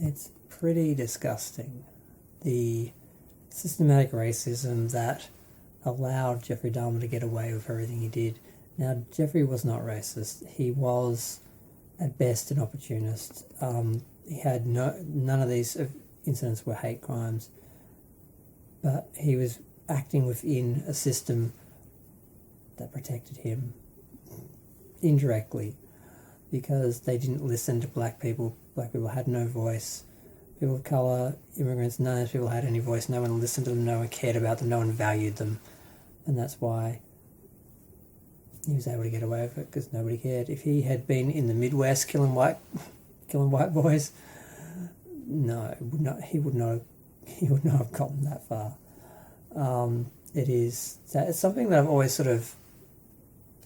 It's pretty disgusting. The systematic racism that allowed Jeffrey Dahmer to get away with everything he did. Now, Jeffrey was not racist. He was, at best, an opportunist. He had none of these incidents were hate crimes, but he was acting within a system that protected him indirectly, because they didn't listen to black people. Black people had no voice. People of colour, immigrants, none of those people had any voice. No one listened to them, no one cared about them, no one valued them. And that's why he was able to get away with it, because nobody cared. If he had been in the Midwest killing white boys, no, he would not have gotten that far. It's something that I've always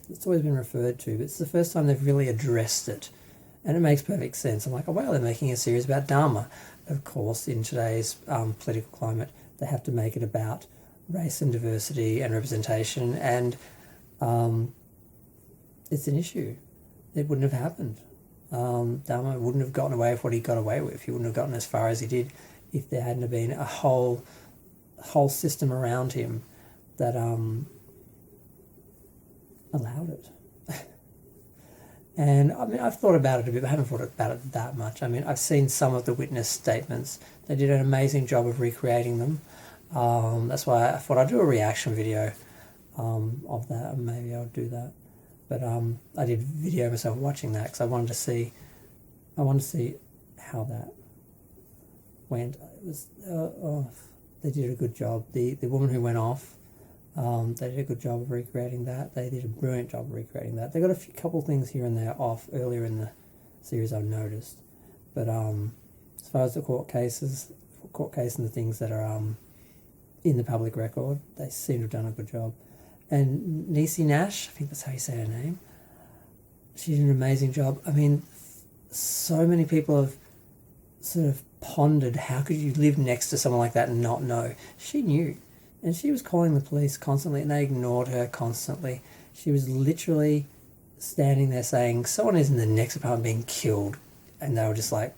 it's always been referred to, but it's the first time they've really addressed it. And it makes perfect sense. I'm like, oh wow, they're making a series about Dahmer. Of course, in today's political climate, they have to make it about race and diversity and representation, and it's an issue. It wouldn't have happened. Dahmer wouldn't have gotten away with what he got away with. He wouldn't have gotten as far as he did if there hadn't been a whole system around him that allowed it. And I mean, I've thought about it a bit, but I haven't thought about it that much. I mean, I've seen some of the witness statements. They did an amazing job of recreating them. That's why I thought I'd do a reaction video of that, and maybe I'll do that. But I did video myself watching that because I wanted to see how that went. It was they did a good job. The woman who went off, they did a good job of recreating that. They did a brilliant job of recreating that. They got couple things here and there off earlier in the series I've noticed. But as far as the court case and the things that are in the public record, they seem to have done a good job. And Niecy Nash, I think that's how you say her name, she did an amazing job. I mean, so many people have sort of pondered, how could you live next to someone like that and not know? She knew. And she was calling the police constantly, and they ignored her constantly. She was literally standing there saying, someone is in the next apartment being killed. And they were just like,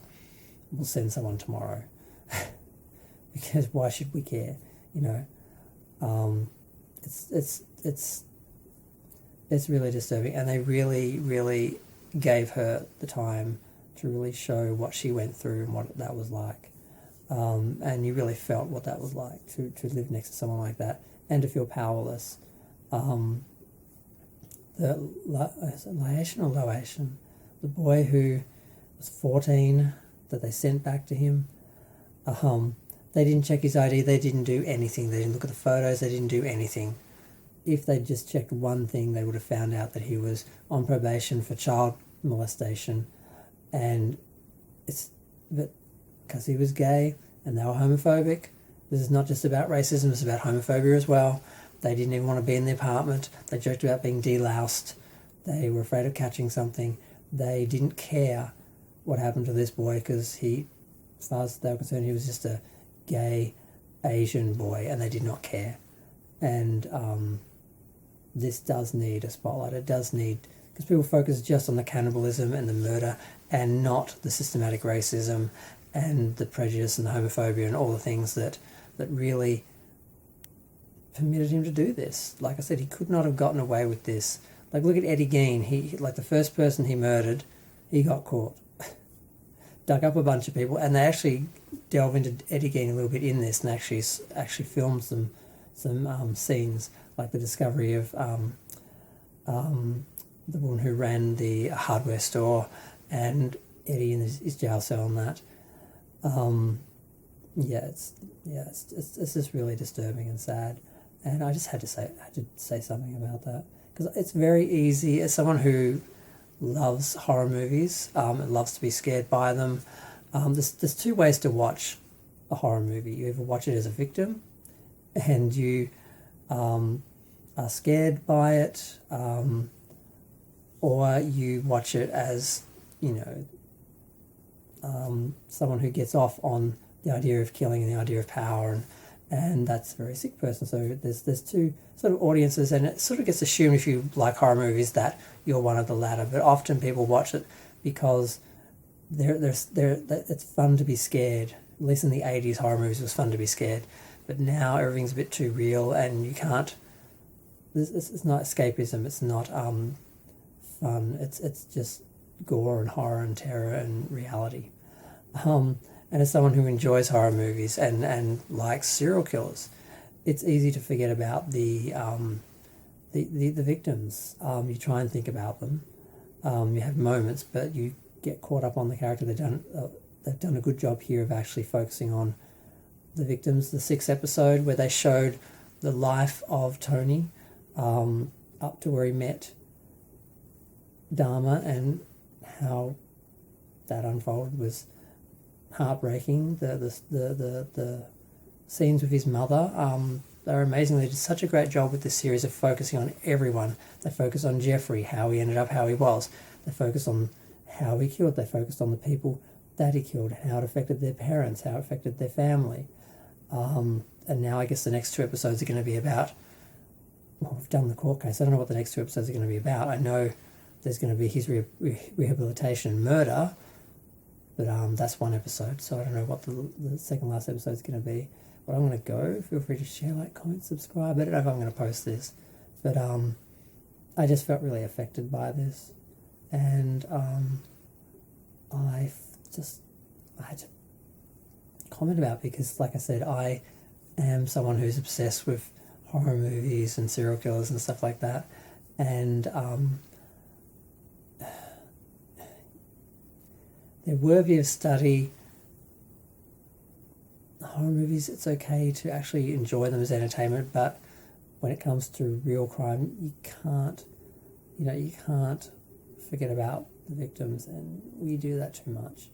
we'll send someone tomorrow. Because why should we care? You know, it's really disturbing. And they really, really gave her the time to really show what she went through and what that was like. And you really felt what that was like to live next to someone like that and to feel powerless. The boy who was 14 that they sent back to him, they didn't check his ID, they didn't do anything, they didn't look at the photos, they didn't do anything. If they'd just checked one thing, they would have found out that he was on probation for child molestation, and but because he was gay and they were homophobic. This is not just about racism, it's about homophobia as well. They didn't even want to be in the apartment. They joked about being deloused. They were afraid of catching something. They didn't care what happened to this boy because as far as they were concerned, he was just a gay Asian boy, and they did not care. And this does need a spotlight. It does need, because people focus just on the cannibalism and the murder and not the systematic racism and the prejudice and the homophobia and all the things that really permitted him to do this. Like I said, he could not have gotten away with this. Like, look at Eddie Gein. He like the first person he murdered, he got caught. Dug up a bunch of people, and they actually delve into Eddie Gein a little bit in this, and actually films some scenes, like the discovery of the woman who ran the hardware store, and Eddie in his jail cell on that. It's just really disturbing and sad, and I just had to say something about that, because it's very easy, as someone who loves horror movies and loves to be scared by them. There's two ways to watch a horror movie. You either watch it as a victim, and you are scared by it, or you watch it as, someone who gets off on the idea of killing and the idea of power, and that's a very sick person. So there's two sort of audiences, and it sort of gets assumed, if you like horror movies, that you're one of the latter. But often people watch it because it's fun to be scared. At least in the 80s, horror movies was fun to be scared. But now everything's a bit too real, and you can't... It's not escapism, it's not fun. It's just gore and horror and terror and reality. And as someone who enjoys horror movies and likes serial killers, it's easy to forget about the victims. You try and think about them. You have moments, but you get caught up on the character. They've done a good job here of actually focusing on the victims. The 6th episode, where they showed the life of Tony up to where he met Dahmer, and how that unfolded, was heartbreaking. The scenes with his mother, they're amazing. They did such a great job with this series of focusing on everyone. They focused on Jeffrey, how he ended up how he was. They focused on how he killed. They focused on the people that he killed, how it affected their parents, how it affected their family. And now I guess the next 2 episodes are going to be about... Well, we've done the court case. I don't know what the next 2 episodes are going to be about. I know there's going to be his rehabilitation and murder, but that's 1 episode, so I don't know what the second last episode is going to be. But I'm going to go. Feel free to share, like, comment, subscribe. I don't know if I'm going to post this, but I just felt really affected by this, and I had to comment about it because, like I said, I am someone who's obsessed with horror movies and serial killers and stuff like that, and they're worthy of study. Horror movies, it's okay to actually enjoy them as entertainment, but when it comes to real crime, you can't forget about the victims, and we do that too much.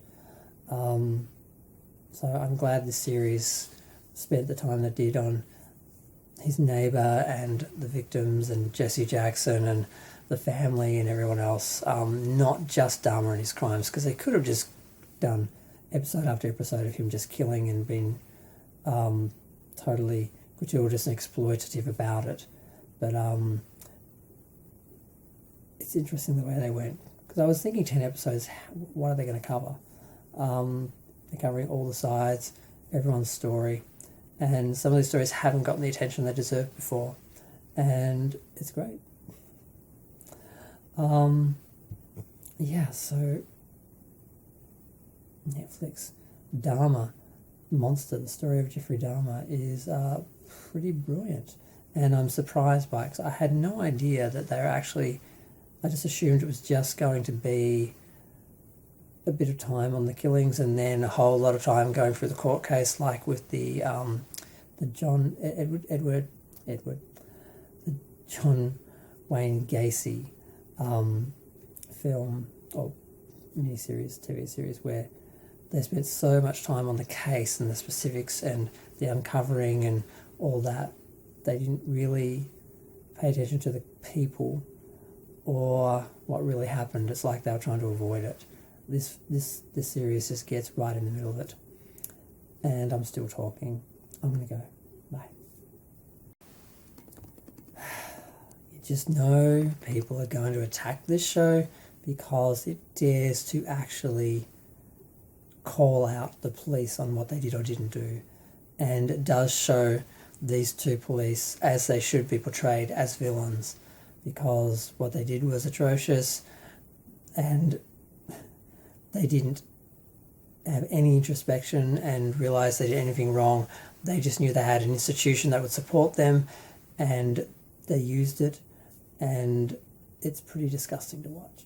So I'm glad this series spent the time that did on his neighbour and the victims and Jesse Jackson and the family and everyone else, not just Dahmer and his crimes, because they could have just done episode after episode of him just killing and being totally gratuitous and exploitative about it. But it's interesting the way they went, because I was thinking 10 episodes, what are they going to cover? They're covering all the sides, everyone's story, and some of these stories haven't gotten the attention they deserved before, and it's great. Yeah, so Netflix, Dahmer, Monster, the story of Jeffrey Dahmer, is pretty brilliant, and I'm surprised by it, because I had no idea that they were actually... I just assumed it was just going to be a bit of time on the killings and then a whole lot of time going through the court case, like with the John Wayne Gacy film or miniseries, TV series, where they spent so much time on the case and the specifics and the uncovering and all that. They didn't really pay attention to the people or what really happened. It's like they were trying to avoid it. This series just gets right in the middle of it. And I'm still talking. I'm going to go. Bye. You just know people are going to attack this show because it dares to actually call out the police on what they did or didn't do. And it does show these 2 police as they should be portrayed, as villains, because what they did was atrocious, and they didn't have any introspection and realize they did anything wrong. They just knew they had an institution that would support them, and they used it, and it's pretty disgusting to watch.